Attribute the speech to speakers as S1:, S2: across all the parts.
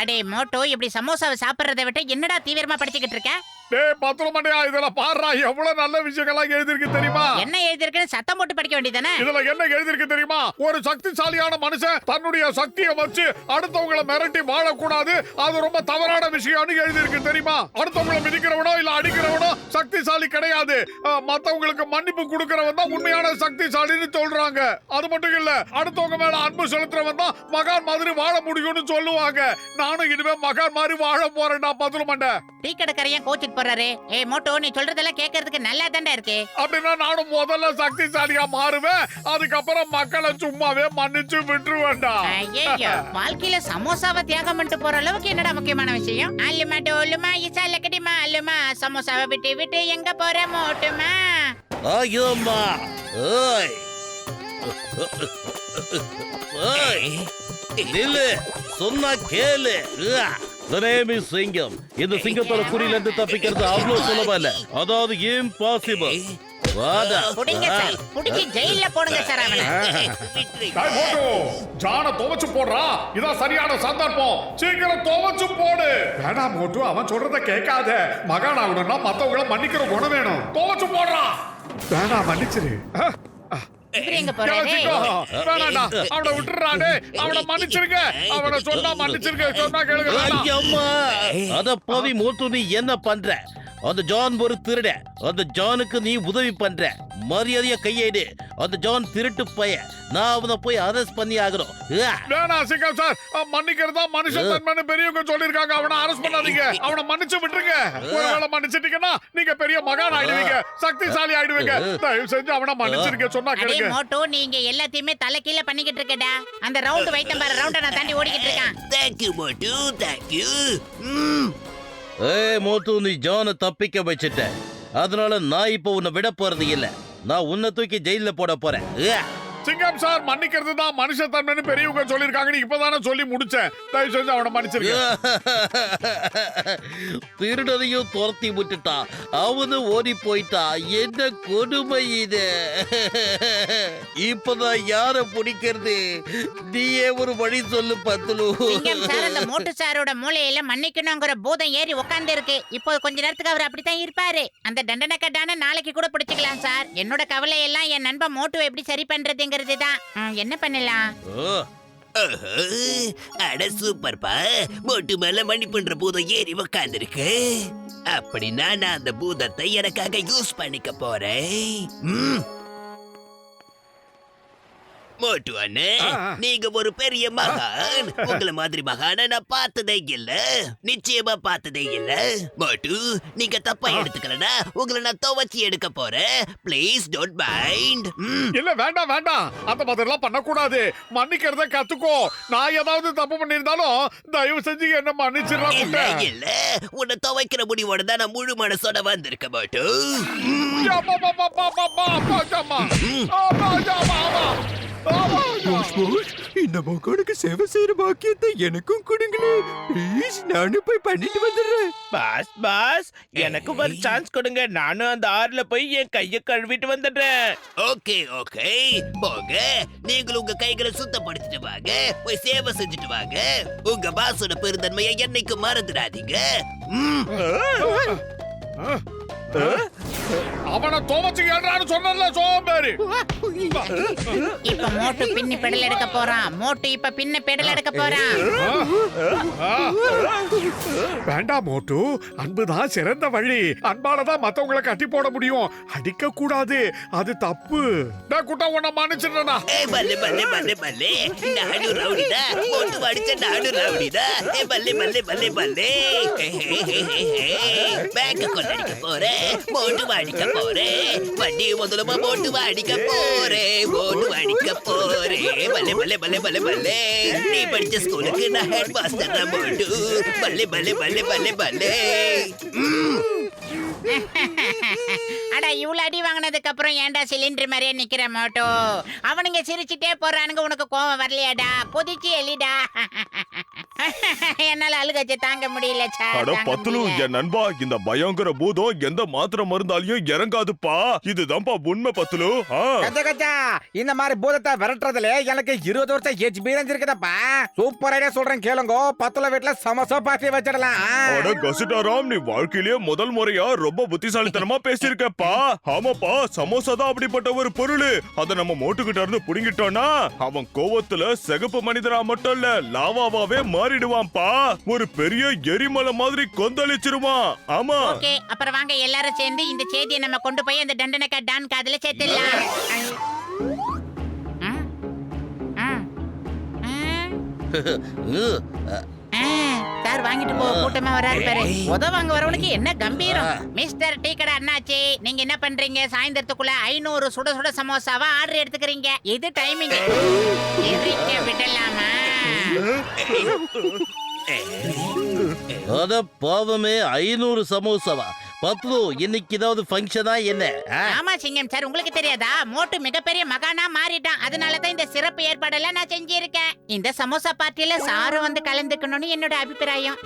S1: அடே மோட்டோ, இப்படி சமோசாவை சாப்பிடுறதை விட்டு என்னடா தீவிரமா படிச்சுக்கிட்டு இருக்க?
S2: டேய் பத்திரம் மண்டையா, இதுல பாருடா எவ்வளவு நல்ல விஷயங்கள்லாம் எழுதிருக்கு தெரியுமா?
S1: என்ன எழுதிருக்குன்னு சத்தம் போட்டு படிக்க வேண்டியதானே?
S2: இதுல என்ன எழுதிருக்கு தெரியுமா? ஒரு சக்திசாலியான மனுஷன் தன்னுடைய சக்தியை வச்சு அடுத்தவங்களை மிரட்டி வாழக்கூடாது, அது ரொம்ப தவறான விஷயம்னு எழுதிருக்கு தெரியுமா? அடுத்தவங்களை மிதிக்கிறவனோ இல்ல அடிக்கிறவனோ சக்திசாலி கிடையாது. மத்தவங்களுக்கு மன்னிப்பு கொடுக்கறவன் தான் உண்மையான சக்திசாலின்னு சொல்றாங்க. அது மட்டும் இல்ல, அடுத்தவங்க மேல அன்பு செலுத்துறவன் தான் மகான் மாதிரி வாழ முடியும்னு சொல்லுவாங்க. நானும் இனிமே மகான் மாதிரி வாழ போறேன்டா பத்திரம் மண்டை.
S1: டீ கடைக்காரன் கோச்சிட்டு போறாரு. ஏய் மோட்டோ, நீ சொல்றதெல்லாம் கேட்கறதுக்கு நல்லா தாண்டா இருக்கு.
S2: அப்படின்னா நானும் முதல்ல சக்திசாலியா மாறுவேன், அதுக்கப்புறம் மக்களை சும்மாவே மன்னிச்சு விட்டுருவேன்டா.
S1: ஐயோ, வாழ்க்கையில சமோசாவை தியாகம் பண்ணிட்டு போற அளவுக்கு என்னடா முக்கியமான விஷயம்? அல்லுமா டோலுமா இசால கடிமா அல்லுமா, சமோசாவை விட்டு விட்டு எங்க போற மோட்டுமா?
S3: ஐயோம்மா, ஓய் ஓய், நில்லு, சொன்னா கேளு. சிங்கம். இந்த சிங்கத்தோட குறியில இருந்து தப்பிக்கிறது அவ்வளவு சுலபம் இல்ல, அதாவது இம்பாசிபிள்.
S1: புடிங்க சார், புடிச்சு ஜெயில்ல போடுங்க சார் அவனை.
S2: டேய் மோட்டு, ஜான துவச்சு போடுறா, இதான் சரியான சந்தர்ப்பம், சீக்கிரம் துவச்சு போடு. வேணாம் மோட்டு, அவன் சொல்றத கேட்காத. மகான் ஆகணும்னா மத்தவங்கள மன்னிக்கிற குணம் வேணும். துவச்சு போடுறா. வேணாம், மன்னிச்சிரு.
S1: இவரு எங்க போறாரு?
S2: வேணாண்டா, அவனை விட்டுறானே, அவனை மன்னிச்சிருங்க. அவனை சொன்னா மன்னிச்சிருங்க, சொன்னா கேளுங்க.
S3: அத பாவி மோட்டு, நீ என்ன பண்ற? அந்த ஜான் ஒரு திருட, அந்த ஜானுக்கு நீ உதவி பண்ற. மரியாதையா கையேடு. அந்த ஜான் திருட்டு பைய, நான் அவனை போய் அரெஸ்ட் பண்ணி ஆகணும்.
S2: வேணாம் சிங்கம் சார், மன்னிக்கிறதா மனுஷன் தன்மைன்னு பெரியவங்க சொல்லிருக்காங்க. அவனை அரெஸ்ட் பண்ணாதீங்க, அவனை மன்னிச்சு விட்டுருங்க. ஒருவேளை மன்னிச்சிட்டீங்கன்னா நீங்க பெரிய மகான் ஆயிடுவீங்க, சக்திசாலி ஆயிடுவீங்க. தயவு செஞ்சு அவனை மன்னிச்சிருக்க, சொன்னா கேளுங்க.
S1: மோட்டோ, நீங்க எல்லாத்தையுமே தலை கீழ பண்ணிக்கிட்டு இருக்கடா. அந்த ரவுண்ட் வைட்டம் பாரு, ரவுண்ட நான் தாண்டி ஓடிக்கிட்டு இருக்கேன்.
S4: Thank you, Motu. Thank you.
S3: ஏய் மோட்டு, நீ ஜானை தப்பிக்க வச்சுட்ட, அதனால நான் இப்ப உன்னை விட போறது இல்ல. நான் உன்னை தூக்கி ஜெயில போட போறேன்.
S2: சிங்கம் சார், மன்னிக்கிறது தான் மனுஷ தன்மைன்னு பெரியவங்க சொல்லிருக்காங்கன்னு இப்பதானே சொல்லி முடிச்சேன். தயவு செஞ்சு அவனை மன்னிச்சிருக்க.
S3: திருடனையும் துரத்தி விட்டுட்டா, அவனு ஓடி போயிட்டா. என்ன கொடுமை இது! இப்பதான் யார பிடிக்கிறது? நீயே ஒரு வழி சொல்லு பத்துலு.
S1: சிங்கம் சார், அந்த மோட்டு சாரோட மூளையில மன்னிக்கணுங்கிற பூதம் ஏறி உட்கார்ந்து இருக்கு. இப்போ கொஞ்ச நேரத்துக்கு அவர் அப்படித்தான் இருப்பாரு. அந்த தண்டனை கட்டான நாளைக்கு கூட பிடிச்சுக்கலாம் சார். என்னோட கவலை எல்லாம் என் நண்பன் மோட்டுவை எப்படி சரி பண்றதுங்கிறது தான். என்ன பண்ணலாம்?
S4: அட சூப்பர்ப்பா, மோட்டு மேல மன்னிப்புன்ற பூதம் ஏறி உக்காந்துருக்கு. அப்படின்னா நான் அந்த பூதத்தை எனக்காக யூஸ் பண்ணிக்க போறேன். மோட்டு அண்ணே, நீங்க ஒரு பெரிய மகான். உங்களை மாதிரி மகான நான் பார்த்ததே இல்ல, நிச்சயமா பார்த்ததே இல்ல. மோட்டு, நீங்க தப்பா எடுத்துக்கலனா உங்களை நான் துவச்சி எடுக்க போறேன். Please don't mind.
S2: இல்ல வேண்டாம் வேண்டாம், அந்த மாதிரிலாம் பண்ணக்கூடாது. மன்னிக்கிறத கத்துக்கோ. நான் ஏதாவது தப்பு பண்ணிருந்தாலும் தயவு செஞ்சு என்ன மன்னிச்சிடலாம்.
S4: இல்ல இல்ல, உன்னை துவைக்கிற முடிவோட தான் நான் முழு மனசோட வந்திருக்க மோட்டு.
S5: இந்த மகனுக்கு சேவை செய்யற பாக்கியத்தை எனக்கும் கொடுங்களே ப்ளீஸ். நானும் போய் பண்ணிட்டு வந்துடுறேன்.
S6: பாஸ் பாஸ், எனக்கு ஒரு சான்ஸ் கொடுங்க. நானும் அந்த ஆறுல போய் என் கையை கழுவிட்டு வந்துடுறேன்.
S4: ஓகே ஓகே, போங்க. நீங்களும் உங்க கைகளை சுத்தப்படுத்திட்டு வாங்க, போய் சேவை செஞ்சுட்டு வாங்க. உங்க பாசோட பெருந்தன்மையை என்னைக்கு மறந்துடாதீங்க.
S2: அவனை துவச்சு ஏறான்னு சொன்னல சோம்பேறி.
S1: இப்ப மோட்டு பின்னி பெடல் எடுக்க போறான். மோட்டு இப்ப பின்ன பெடல் எடுக்க போறான்.
S2: வேண்டாம் மோட்டு, அன்புதான் சிறந்த வழி. அன்பாலதான் மத்தவங்களை கட்டி போட முடியும், அடிக்க கூடாது, அது தப்பு. நான் குட்டா உன்னை மன்னிச்சிடுறேனா?
S4: பல்லே பல்லே பல்லே பல்லே, நானு ரவுடிதா. மோட்டு அடிச்ச நானு ரவுடிதா. பல்லே பல்லே பல்லே பல்லே. பேங்க கொள்ளடிக்க போறேன், மோட்டு அடிக்க போறேன். வண்டி முதலமா மோட்டு அடிக்க போறேன், மோட்டு அடிக்க போறேன். பல்லே பல்லே பல்லே பல்லே பல்லே. நீ படிச்ச ஸ்கூலுக்கு நான் ஹெட் மாஸ்டர் தான் மோட்டு. பல்லே பல்லே பல்லே பல்லே பல்லே.
S1: அட இவ்வளவு அடி வாங்கினதுக்கு அப்புறம் ஏன்டா சிலிண்டர் மாதிரியே நிக்கிற மோட்டோ? அவனுங்க சிரிச்சுட்டே போறானுங்க, உனக்கு கோவம் வரலையாடா? கொதிச்சு எலிடா. என்னால அழுகச்ச தாங்க முடியல சார்.
S7: அட
S1: தாங்க
S7: பத்துலு
S1: முடியல.
S7: என் நண்பா, இந்த பயங்கர பூதம் எந்த மாத்திரை மருந்தாலையும் இறங்காதுப்பா. இதுதான்ப்பா உண்மை பத்துலு.
S8: கச்சா கச்சா, இந்த மாதிரி பூதத்தை விரட்டுறதுல எனக்கு 20 வருஷம் எக்ஸ்பீரியன்ஸ் இருக்குதப்பா. சூப்பர் ஐடியா சொல்றேன் கேளுங்க. பத்துல வீட்டுல சமோசா பார்ட்டி வச்சிடலாம்.
S7: அட கசுடாராம், நீ வாழ்க்கையிலேயே முதல் முறையா ரொம்ப புத்திசாலித்தனமா பேசியிருக்கப்பா. ஆமாப்பா, சமோசா தான் அப்படிப்பட்ட ஒரு பொருள். அத நம்ம மோட்டுக்கிட்ட இருந்து புடுங்கிட்டோம்னா அவன் கோவத்துல சிகப்பு மனிதரா மட்டும் இல்ல, லாவாவே மாறிடுவான்பா. ஒரு பெரிய எரிமலை மாதிரி கொந்தளிச்சிருவான். ஆமா.
S1: ஓகே, அப்புறம் வாங்க எல்லாரும் சேர்ந்து இந்த செய்தியை நம்ம கொண்டு போய் அந்த தண்டனக்கா டான் காதுல சேர்த்துடலாம். சார் வாங்கிட்டு போ, கூட்டமா வராரு பாரு. உதவாங்க வரவனுக்கு என்ன கம்பீரம். மிஸ்டர் டீ கடை அண்ணாச்சி, நீங்க என்ன பண்றீங்க? சாயந்தரத்துக்குள்ள 500 சுட சுட சமோசாவா ஆர்டர் எடுத்துக்கிறீங்க. இது டைமிங். எரிக்க விடலாமா?
S3: அத பாவமே 500 சமோசாவா? பத்லு, இன்னைக்கு ஏதாவது ஃபங்க்ஷனா என்ன?
S1: ஆமா சிங்கம் சார், உங்களுக்கு தெரியாதா? மோட்டு மிகப்பெரிய மகானா மாறிட்டான். அதனாலதான் இந்த சிறப்பு ஏற்பாடெல்லாம் நான் செஞ்சிருக்கேன். இந்த சமோசா பார்ட்டியில சாரும் வந்து கலந்துக்கணும்னு என்னோட அபிப்பிராயம்.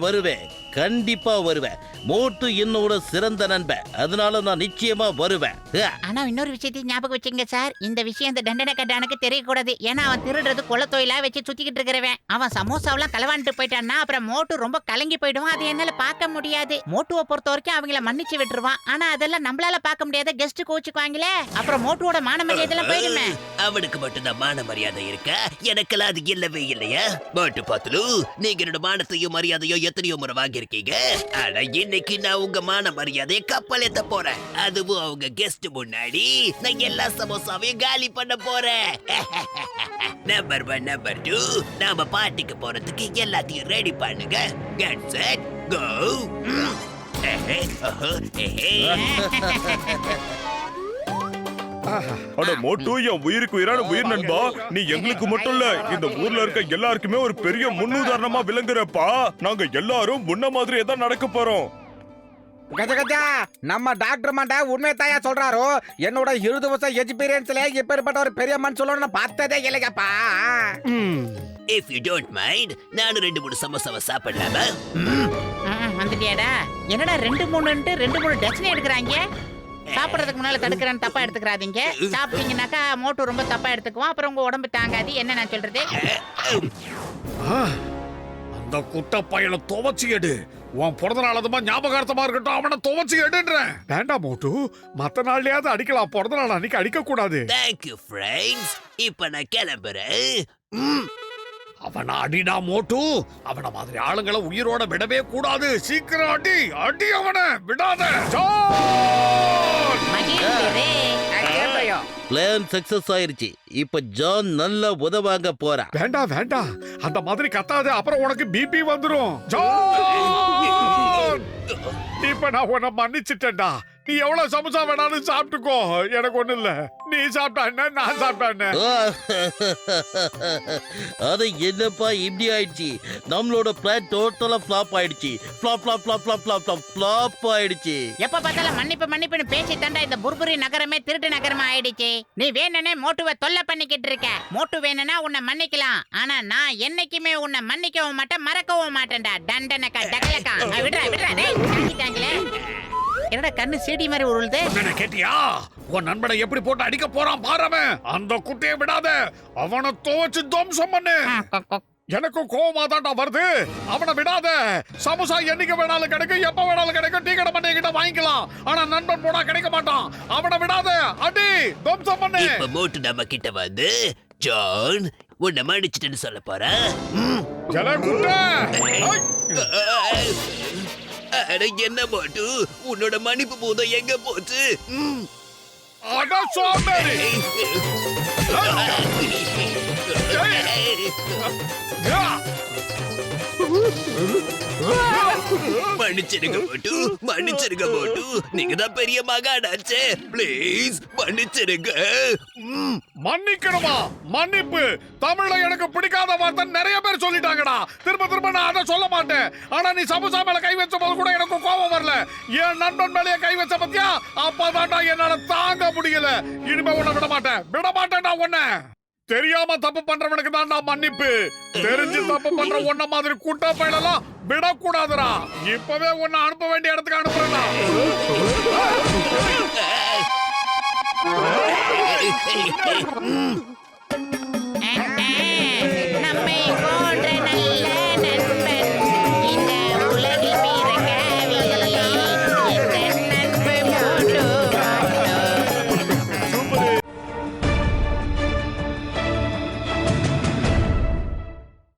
S3: வருவேன், கண்டிப்பா வருவேன். மோட்டு என்னோட சிறந்த நண்பன், அதனால நான் நிச்சயமா வருவேன்.
S1: ஆனா இன்னொரு விஷயத்தையும் ஞாபகம் வச்சுங்க சார். இந்த விஷயம் இந்த தண்டனை கட்டானுக்கு தெரியக்கூடாது. ஏன்னா அவன் திருடுறது கொலை தொழிலா வச்சு சுத்திக்கிட்டு இருக்கிறவன். அவன் சமோசாவெல்லாம் களவாண்டுட்டு போயிட்டான்னா அப்புறம் மோட்டு ரொம்ப கலங்கி போயிடுவான். அது என்னால பார்க்க முடியாது. மோட்டுவை பொறுத்த வரைக்கும் அவங்கள மன்னிச்சு விட்டுருவான். ஆனா அதெல்லாம் நம்மளால பார்க்க முடியாத. கெஸ்ட் கோச்சுக்குவாங்களே, அப்புறம் மோட்டுவோட மான மரியாதை போயிடுமே.
S4: அவனுக்கு மட்டும் தான் மான மரியாதை இருக்க, எனக்கெல்லாம் அது இல்லவே இல்லையா? மோட்டு பத்துலு, நீங்க என்னோட மானத்தையும் மரியாதையும் எத்தனையோ முறை வாங்கியிருக்கீங்க. ஆனா இன்னைக்கு நான் உங்க மான மரியாதையை கப்பல் ஏத்த போறேன். அதுவும் அவங்க கெஸ்ட் முன்னாடி நான் எல்லா சமோசாவையும் காலி பண்ண போறேன். நம்பர் 1, நம்பர் 2, நாம பார்ட்டிக்கு போறதுக்கு எல்லாத்தையும் ரெடி பண்ணுங்க. Get set go.
S7: அட மோட்டு, என் உயிருக்கு உயிரான உயிர் நண்பா. நீ எங்களுக்கு மட்டும் இல்ல, இந்த ஊர்ல இருக்க எல்லாருக்குமே ஒரு பெரிய முன்னுதாரணமா விளங்குறப்பா. நாங்க எல்லாரும் முன்ன மாதிரியே தான் நடக்க போறோம்.
S8: கஜா கஜா, நம்ம டாக்டர் மாண்ட உண்மை தாயா சொல்றாரு. என்னோட 20 வருஷம் எக்ஸ்பீரியன்ஸ்ல இப்பேற்பட்ட ஒரு பெரிய மனுஷன் சொல்லணும்னு பார்த்ததே இல்லைங்கப்பா.
S4: இஃப் யூ டோன்ட் மைண்ட், நானும் 2-3 சமோசாவை சாப்பிடலாமா?
S1: வந்துட்டியாடா? என்னடா 2-3 டஜன் எடுக்கிறாங்க. சாப்பிடறதுக்கு முன்னால தடுக்கிறேன்னு தப்பா எடுத்துக்கிறாதீங்க. சாப்பிட்டீங்கன்னாக்கா மோட்டு ரொம்ப தப்பா எடுத்துக்குவோம். அப்புறம் உங்க உடம்பு தாங்காது. என்ன நான் சொல்றது?
S2: அந்த குட்ட பையனை துவச்சி எடு. உன் பிறந்த நாள் அதுமா ஞாபகார்த்தமா இருக்கட்டும். அவனை துவச்சி எடுன்றேன். வேண்டாம் மோட்டு, மத்த நாள்லயாவது அடிக்கலாம். பிறந்த நாள் அன்னைக்கு அடிக்க கூடாது.
S4: Thank you friends. இப்ப நான் கிளம்புறேன்.
S2: அவனை அடிடா மோட்டு. அவன மாதிரி ஆளுங்களை உயிரோட விடவே கூடாது. சீக்கிரம் அடி, அடி அவனை விடாத. ஜான்!
S1: மகிழ்ச்சியரே.
S3: பிளான் சக்சஸ் ஆயிருச்சு. இப்ப ஜான் நல்லா உதவாங்க போறான்.
S2: வேண்டாம் வேண்டாம், அந்த மாதிரி கத்தாத. அப்புறம் உனக்கு பிபி வந்துரும். ஜான்! இப்ப நான் உன்னை மன்னிச்சிட்டேன்டா. நீ எவ்வளவு சமோசா வேணாலும் சாப்பிட்டுக்கோ, எனக்கு ஒண்ணு இல்ல. நீ சாப்பிட்டா என்ன, நான் சாப்பிட்டா என்ன?
S3: அது என்னப்பா இப்படி ஆயிடுச்சு? நம்மளோட பிளான் டோட்டலா ஃபிளாப் ஆயிடுச்சு. ஃபிளாப் ஆயிடுச்சு.
S1: எப்ப பார்த்தாலும் மன்னிப்புன்னு பேசி தண்டா இந்த புர்புரி நகரமே திருட்டு நகரமா ஆயிடுச்சு. நீ வேணுனே மோட்டுவை தொல்லை பண்ணிக்கிட்டு இருக்க. மோட்டு வேணும்னா உன்னை மன்னிக்கலாம். ஆனா நான் என்னைக்குமே உன்னை மன்னிக்கவும் மாட்டேன், மறக்கவும் மாட்டேன்டா. டண்டனக்கா டகலக்கா. விடுறா டேய், சாங்கிட்டாங்களே. என்னடா கண்ணு சீடி மாதிரி உருளுது?
S2: என்ன கேட்டியா? உன் நண்பனை எப்படி போட்டு அடிக்க போறான் பாரவன். அந்த குட்டையை விடாத. அவனை துவச்சு துவம்சம் பண்ணு. எனக்கும் கோவமா தான்டா வருது. அவனை விடாத. சமோசா என்னைக்கு வேணாலும் கிடைக்கும், எப்ப வேணாலும் கிடைக்கும். டீ கடை பண்ணி கிட்ட வாங்கிக்கலாம். ஆனா நண்பன் போனா கிடைக்க மாட்டான். அவனை விடாத. அடி, துவம்சம் பண்ணு.
S4: இப்ப மோட்டு நம்ம கிட்ட வந்து, ஜான் உன்னை மன்னிச்சிட்டேன்னு சொல்ல போறேன். என்ன மோட்டு, உன்னோட மன்னிப்பு பூதம் எங்க போச்சு?
S2: அட சோம்பேறி.
S4: மன்னிச்சிருங்க மோட்டு, மன்னிச்சிருங்க மோட்டு. நீங்க தான் பெரிய மகானாச்சே. ப்ளீஸ் மன்னிச்சிருங்க.
S2: மன்னிக்கணுமா? மன்னிப்பு தமிழ்ல எனக்கு பிடிக்காத வார்த்தை நிறைய பேர் சொல்லிட்டாங்கடா. திரும்ப திரும்ப நான் அதை சொல்ல மாட்டேன். ஆனா நீ சமோசா மேல கை வச்ச போது கூட எனக்கு கோபம் வரல. என் நண்பன் மேலேயே கை வச்ச பத்தியா? அப்பதான்டா என்னால தாங்க முடியல. இனிமே உன்னை விட மாட்டேன், விட மாட்டேன்டா உன்னை. தெரியாம தப்பு பண்றவனுக்கு தான்டா மன்னிப்பு. தெரிஞ்சு தப்பு பண்ற உன்ன மாதிரி கூட்ட பயிலெல்லாம் விடக்கூடாதுடா. இப்பவே உன்னை அனுப்ப வேண்டிய இடத்துக்கு அனுப்புறேன்டா.